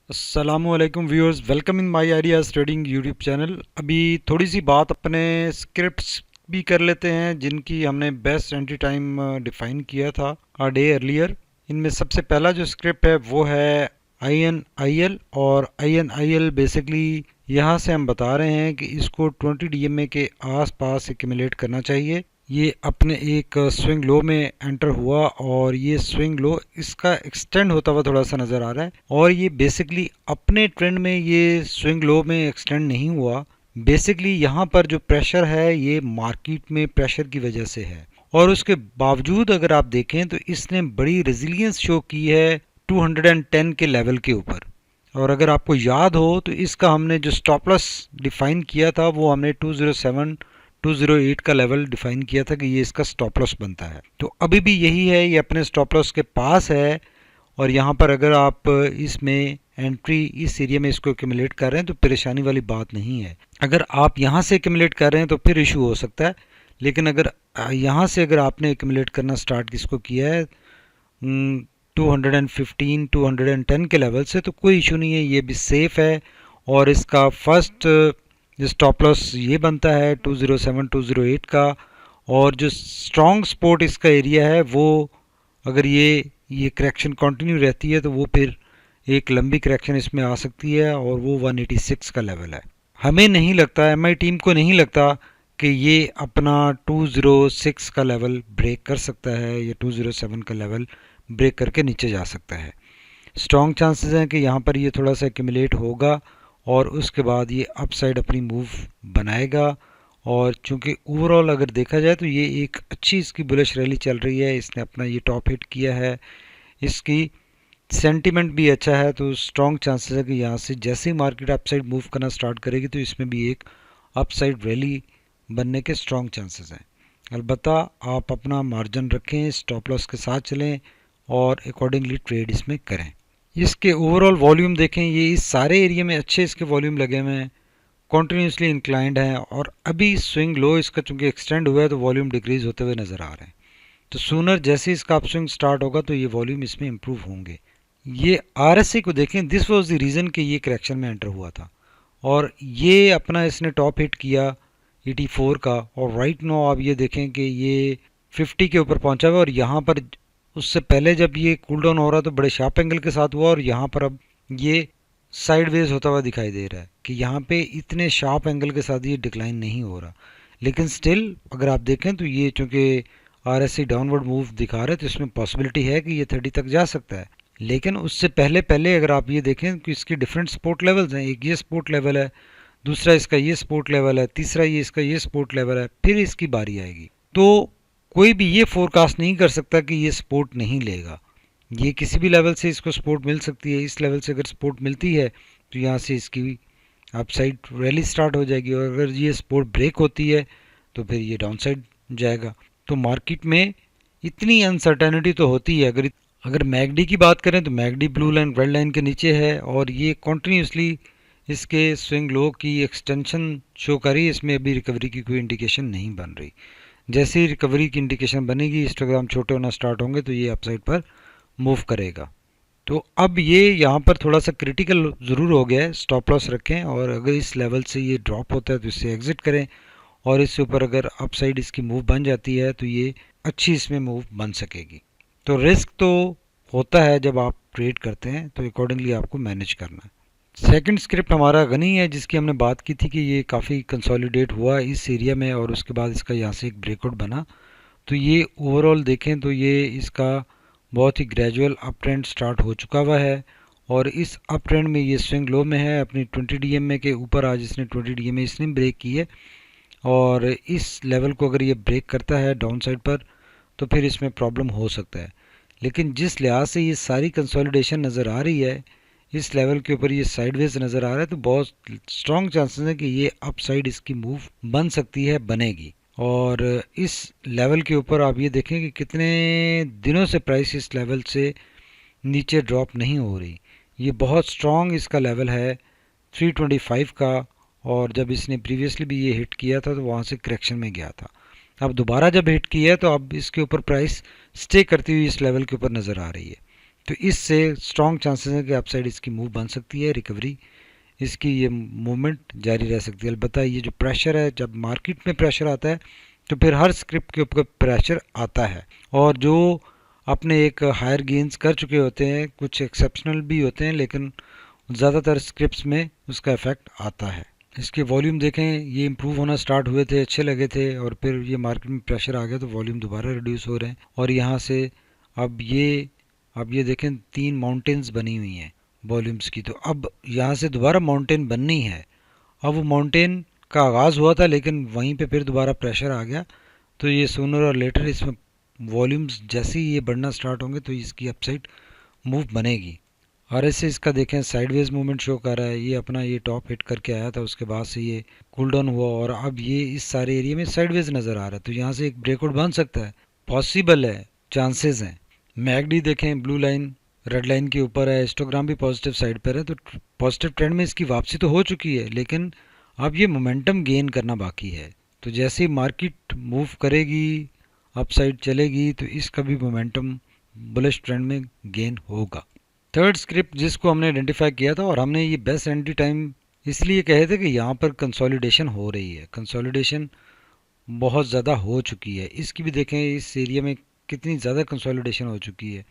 अस्सलामुअलैकुम viewers, welcome in my ideas trading YouTube channel. अभी थोड़ी सी बात अपने स्क्रिप्ट्स भी कर लेते हैं जिनकी हमने बेस्ट एंट्री टाइम डिफाइन किया था अ डे अर्लियर। इनमें सबसे पहला जो स्क्रिप्ट है वो है INIL। और INIL बेसिकली यहाँ से हम बता रहे हैं कि इसको 20 DMA के आसपास एक्यूमुलेट करना चाहिए। ये अपने एक स्विंग लो में एंटर हुआ और ये स्विंग लो इसका एक्सटेंड होता हुआ थोड़ा सा नज़र आ रहा है। और ये बेसिकली अपने ट्रेंड में ये स्विंग लो में एक्सटेंड नहीं हुआ। बेसिकली यहाँ पर जो प्रेशर है ये मार्केट में प्रेशर की वजह से है, और उसके बावजूद अगर आप देखें तो इसने बड़ी रेजिलियंस शो की है 210 के लेवल के ऊपर। और अगर आपको याद हो तो इसका हमने जो स्टॉप लॉस डिफाइन किया था वो हमने 207 208 का लेवल डिफाइन किया था कि ये इसका स्टॉप लॉस बनता है। तो अभी भी यही है, ये अपने स्टॉप लॉस के पास है। और यहाँ पर अगर आप इसमें एंट्री इस एरिया में इसको एक्यूमुलेट कर रहे हैं तो परेशानी वाली बात नहीं है। अगर आप यहाँ से एक्यूमुलेट कर रहे हैं तो फिर इशू हो सकता है। लेकिन अगर यहाँ से अगर आपने एक्यूमुलेट करना स्टार्ट किसको किया है 215 210 के लेवल से, तो कोई इशू नहीं है, ये भी सेफ है। और इसका फर्स्ट स्टॉप लॉस ये बनता है 207 208 का। और जो स्ट्रॉन्ग सपोर्ट इसका एरिया है वो, अगर ये करेक्शन कंटिन्यू रहती है तो वो फिर एक लंबी करेक्शन इसमें आ सकती है, और वो 186 का लेवल है। हमें नहीं लगता, एमआई टीम को नहीं लगता कि ये अपना 206 का लेवल ब्रेक कर सकता है या 207 का लेवल ब्रेक करके नीचे जा सकता है। स्ट्रॉन्ग चांसेस हैं कि यहाँ पर ये थोड़ा सा एक्यूमुलेट होगा और उसके बाद ये अपसाइड अपनी मूव बनाएगा। और चूंकि ओवरऑल अगर देखा जाए तो ये एक अच्छी इसकी बुलिश रैली चल रही है, इसने अपना ये टॉप हिट किया है, इसकी सेंटीमेंट भी अच्छा है, तो स्ट्रॉन्ग चांसेस है कि यहाँ से जैसे ही मार्केट अपसाइड मूव करना स्टार्ट करेगी तो इसमें भी एक अपसाइड रैली बनने के स्ट्रॉन्ग चांसेस हैं। अलबत्ता आप अपना मार्जिन रखें, स्टॉप लॉस के साथ चलें और अकॉर्डिंगली ट्रेड इसमें करें। इसके ओवरऑल वॉल्यूम देखें, ये इस सारे एरिया में अच्छे इसके वॉल्यूम लगे हुए हैं, कॉन्टीन्यूसली इंक्लाइंड है। और अभी स्विंग लो इसका चूंकि एक्सटेंड हुआ है तो वॉल्यूम डिक्रीज होते हुए नज़र आ रहे हैं। तो सूनर जैसे इसका अपस्विंग स्टार्ट होगा तो ये वॉल्यूम इसमें इंप्रूव होंगे। ये RSI को देखें, दिस वाज द रीज़न कि ये करेक्शन में एंटर हुआ था और ये अपना इसने टॉप हिट किया 84 का। और राइट नो आप ये देखें कि ये 50 के ऊपर पहुंचा हुआ, और यहाँ पर उससे पहले जब ये कूल डाउन हो रहा तो बड़े शार्प एंगल के साथ हुआ, और यहाँ पर अब ये साइडवेज होता हुआ दिखाई दे रहा है कि यहाँ पे इतने शार्प एंगल के साथ ये डिक्लाइन नहीं हो रहा। लेकिन स्टिल अगर आप देखें तो ये चूंकि RSI डाउनवर्ड मूव दिखा रहा है तो इसमें पॉसिबिलिटी है कि ये 30 तक जा सकता है। लेकिन उससे पहले पहले अगर आप ये देखें कि इसकी डिफरेंट सपोर्ट लेवल्स हैं, एक ये सपोर्ट लेवल है, दूसरा इसका ये सपोर्ट लेवल है, तीसरा ये इसका ये सपोर्ट लेवल है, फिर इसकी बारी आएगी। तो कोई भी ये फोरकास्ट नहीं कर सकता कि ये सपोर्ट नहीं लेगा। ये किसी भी लेवल से इसको सपोर्ट मिल सकती है। इस लेवल से अगर सपोर्ट मिलती है तो यहाँ से इसकी अपसाइड रैली स्टार्ट हो जाएगी, और अगर ये सपोर्ट ब्रेक होती है तो फिर ये डाउन साइड जाएगा। तो मार्केट में इतनी अनसर्टेनिटी तो होती है। अगर मैगडी की बात करें तो मैगडी ब्लू लाइन रेड लाइन के नीचे है, और ये कॉन्टीन्यूसली इसके स्विंग लो की एक्सटेंशन शो करी, इसमें अभी रिकवरी की कोई इंडिकेशन नहीं बन रही। जैसे ही रिकवरी की इंडिकेशन बनेगी, हिस्टोग्राम छोटे होना स्टार्ट होंगे तो ये अपसाइड पर मूव करेगा। तो अब ये यहाँ पर थोड़ा सा क्रिटिकल ज़रूर हो गया है, स्टॉप लॉस रखें, और अगर इस लेवल से ये ड्रॉप होता है तो इससे एग्जिट करें, और इससे ऊपर अगर अपसाइड इसकी मूव बन जाती है तो ये अच्छी इसमें मूव बन सकेगी। तो रिस्क तो होता है जब आप ट्रेड करते हैं, तो अकॉर्डिंगली आपको मैनेज करना है। सेकंड स्क्रिप्ट हमारा गनी है, जिसकी हमने बात की थी कि ये काफ़ी कंसोलिडेट हुआ इस एरिया में और उसके बाद इसका यहाँ से एक ब्रेकआउट बना। तो ये ओवरऑल देखें तो ये इसका बहुत ही ग्रेजुअल अप ट्रेंड स्टार्ट हो चुका हुआ है, और इस अप ट्रेंड में ये स्विंग लो में है अपनी 20 DMA के ऊपर। आज इसने 20 DMA इसने ब्रेक की है, और इस लेवल को अगर ये ब्रेक करता है डाउन साइड पर तो फिर इसमें प्रॉब्लम हो सकता है। लेकिन जिस लिहाज से ये सारी कंसोलिडेशन नज़र आ रही है, इस लेवल के ऊपर ये साइडवेज नज़र आ रहा है, तो बहुत स्ट्रॉन्ग चांसेस है कि ये अप साइड इसकी मूव बन सकती है, बनेगी। और इस लेवल के ऊपर आप ये देखें कि कितने दिनों से प्राइस इस लेवल से नीचे ड्रॉप नहीं हो रही। ये बहुत स्ट्रॉन्ग इसका लेवल है 325 का, और जब इसने प्रीवियसली भी ये हिट किया था तो वहाँ से करेक्शन में गया था। अब दोबारा जब हिट किया है तो अब इसके ऊपर प्राइस स्टे करती हुई इस लेवल के ऊपर नज़र आ रही है। तो इससे स्ट्रॉन्ग चांसेस है कि अपसाइड इसकी मूव बन सकती है, रिकवरी इसकी ये मूवमेंट जारी रह सकती है। अलबत्ता ये जो प्रेशर है, जब मार्केट में प्रेशर आता है तो फिर हर स्क्रिप्ट के ऊपर प्रेशर आता है, और जो अपने एक हायर गेंस कर चुके होते हैं, कुछ एक्सेप्शनल भी होते हैं, लेकिन ज़्यादातर स्क्रिप्ट्स में उसका इफेक्ट आता है। इसके वॉल्यूम देखें, ये इम्प्रूव होना स्टार्ट हुए थे, अच्छे लगे थे, और फिर ये मार्केट में प्रेशर आ गया तो वॉल्यूम दोबारा रिड्यूस हो रहे हैं। और यहाँ से अब ये देखें 3 माउंटेन्स बनी हुई हैं वॉल्यूम्स की। तो अब यहाँ से दोबारा माउंटेन बननी है। अब वो माउंटेन का आगाज़ हुआ था, लेकिन वहीं पे फिर दोबारा प्रेशर आ गया। तो ये सूनर और लेटर इसमें वॉल्यूम्स जैसे ही ये बढ़ना स्टार्ट होंगे तो इसकी अपसाइड मूव बनेगी। आरएसआई इसका देखें साइडवेज मूवमेंट शो कर रहा है। ये अपना ये टॉप हिट करके आया था, उसके बाद से ये कूल डाउन हुआ और अब ये इस सारे एरिया में साइडवेज नज़र आ रहा है। तो यहाँ से एक ब्रेकआउट बन सकता है, पॉसिबल है, चांसेस हैं। मैकडी देखें, ब्लू लाइन रेड लाइन के ऊपर है, हिस्टोग्राम भी पॉजिटिव साइड पर है। तो पॉजिटिव ट्रेंड में इसकी वापसी तो हो चुकी है, लेकिन अब ये मोमेंटम गेन करना बाकी है। तो जैसे ही मार्केट मूव करेगी, अपसाइड चलेगी, तो इसका भी मोमेंटम बुलिश ट्रेंड में गेन होगा। थर्ड स्क्रिप्ट जिसको हमने आइडेंटिफाई किया था, और हमने ये बेस्ट एंट्री टाइम इसलिए कहे थे कि यहाँ पर कंसोलिडेशन हो रही है, कंसोलिडेशन बहुत ज़्यादा हो चुकी है। इसकी भी देखें इस एरिया में कितनी ज़्यादा कंसोलिडेशन हो चुकी है,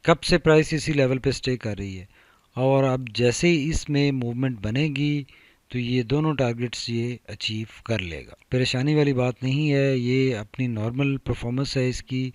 कब से प्राइस इसी लेवल पे स्टे कर रही है। और अब जैसे ही इसमें मूवमेंट बनेगी तो ये दोनों टारगेट्स ये अचीव कर लेगा। परेशानी वाली बात नहीं है, ये अपनी नॉर्मल परफॉर्मेंस है इसकी,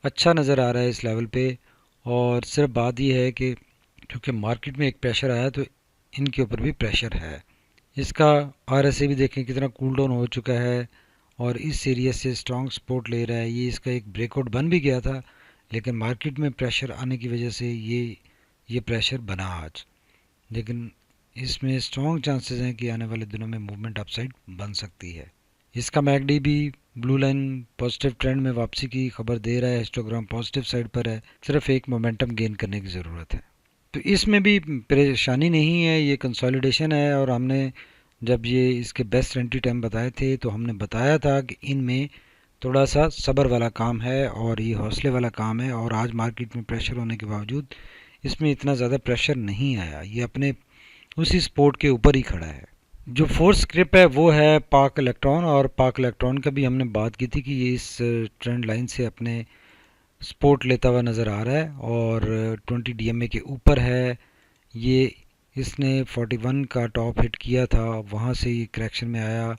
अच्छा नज़र आ रहा है इस लेवल पे। और सिर्फ बात यह है कि क्योंकि मार्केट में एक प्रेशर आया तो इनके ऊपर भी प्रेशर है। इसका आरएसआई भी देखें कितना कूल डाउन हो चुका है और इस एरिया से स्ट्रॉन्ग सपोर्ट ले रहा है। ये इसका एक ब्रेकआउट बन भी गया था, लेकिन मार्केट में प्रेशर आने की वजह से ये प्रेशर बना आज। लेकिन इसमें स्ट्रॉन्ग चांसेस हैं कि आने वाले दिनों में मूवमेंट अपसाइड बन सकती है। इसका मैकडी भी ब्लू लाइन पॉजिटिव ट्रेंड में वापसी की खबर दे रहा है, हिस्टोग्राम पॉजिटिव साइड पर है, सिर्फ एक मोमेंटम गेन करने की ज़रूरत है। तो इसमें भी परेशानी नहीं है, ये कंसोलिडेशन है। और हमने जब ये इसके बेस्ट एंट्री टाइम बताए थे तो हमने बताया था कि इनमें थोड़ा सा सब्र वाला काम है और ये हौसले वाला काम है। और आज मार्केट में प्रेशर होने के बावजूद इसमें इतना ज़्यादा प्रेशर नहीं आया, ये अपने उसी सपोर्ट के ऊपर ही खड़ा है। जो फोर्थ स्क्रिप्ट है वो है पाक इलेक्ट्रॉन, और पाक इलेक्ट्रॉन का भी हमने बात की थी कि ये इस ट्रेंड लाइन से अपने सपोर्ट लेता हुआ नज़र आ रहा है और 20 डीएमए के ऊपर है। ये इसने 41 का टॉप हिट किया था, वहाँ से ये करेक्शन में आया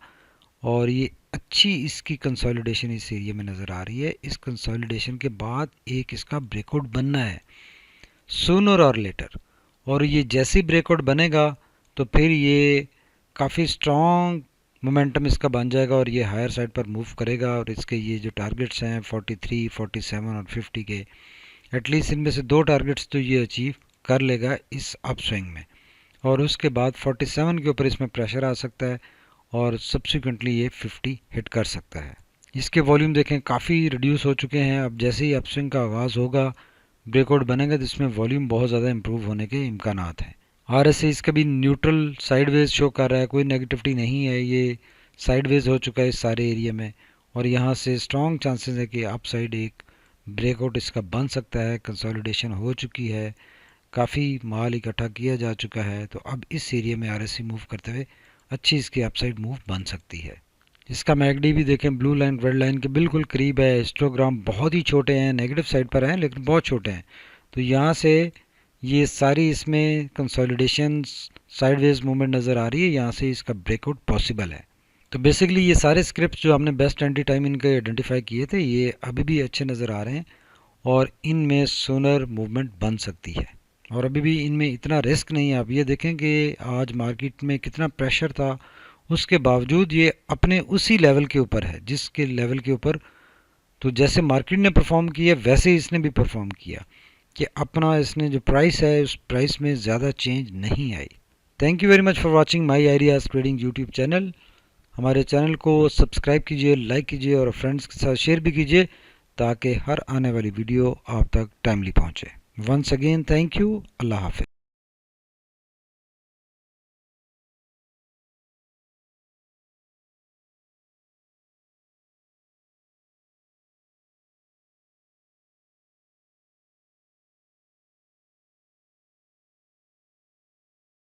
और ये अच्छी इसकी कंसोलिडेशन इस एरिया में नज़र आ रही है। इस कंसोलिडेशन के बाद एक इसका ब्रेकआउट बनना है सूनर और लेटर, और ये जैसे ही ब्रेकआउट बनेगा तो फिर ये काफ़ी स्ट्रॉन्ग मोमेंटम इसका बन जाएगा और ये हायर साइड पर मूव करेगा। और इसके ये जो टारगेट्स हैं 43, 47 और 50 के, एटलीस्ट इनमें से 2 टारगेट्स तो ये अचीव कर लेगा इस अपस्विंग में। और उसके बाद 47 के ऊपर इसमें प्रेशर आ सकता है और सब्सिक्वेंटली ये 50 हिट कर सकता है। इसके वॉल्यूम देखें काफ़ी रिड्यूस हो चुके हैं। अब जैसे ही अपस्विंग का आगाज़ होगा, ब्रेकआउट बनेगा तो इसमें वॉल्यूम बहुत ज़्यादा इंप्रूव होने के इम्कानात हैं। आरएसआई इसका भी न्यूट्रल साइडवेज शो कर रहा है, कोई नेगेटिविटी नहीं है, ये साइडवेज हो चुका है इस सारे एरिया में। और यहाँ से स्ट्रॉन्ग चांसेस है कि अप साइड एक ब्रेकआउट इसका बन सकता है। कंसोलिडेशन हो चुकी है, काफ़ी माल इकट्ठा किया जा चुका है, तो अब इस एरिया में आरएसआई मूव करते हुए अच्छी इसकी अपसाइड मूव बन सकती है। इसका मैकडी भी देखें ब्लू लाइन रेड लाइन के बिल्कुल करीब है, हिस्टोग्राम बहुत ही छोटे हैं, नेगेटिव साइड पर हैं लेकिन बहुत छोटे हैं। तो यहाँ से ये सारी इसमें कंसोलिडेशन साइडवेज मूवमेंट नज़र आ रही है, यहाँ से इसका ब्रेकआउट पॉसिबल है। तो बेसिकली ये सारे स्क्रिप्ट्स जो हमने बेस्ट एंट्री टाइम इनके आइडेंटिफाई किए थे, ये अभी भी अच्छे नज़र आ रहे हैं और इनमें सूनर मूवमेंट बन सकती है और अभी भी इनमें इतना रिस्क नहीं है। आप ये देखें कि आज मार्केट में कितना प्रेशर था, उसके बावजूद ये अपने उसी लेवल के ऊपर है जिसके लेवल के ऊपर, तो जैसे मार्केट ने परफॉर्म किया वैसे ही इसने भी परफॉर्म किया कि अपना इसने जो प्राइस है उस प्राइस में ज़्यादा चेंज नहीं आई। Thank you very much for watching my ideas trading YouTube channel. हमारे चैनल को सब्सक्राइब कीजिए, लाइक कीजिए और फ्रेंड्स के साथ शेयर भी कीजिए ताकि हर आने वाली वीडियो आप तक टाइमली पहुँचे। वंस अगेन थैंक यू, अल्लाह हाफिज़।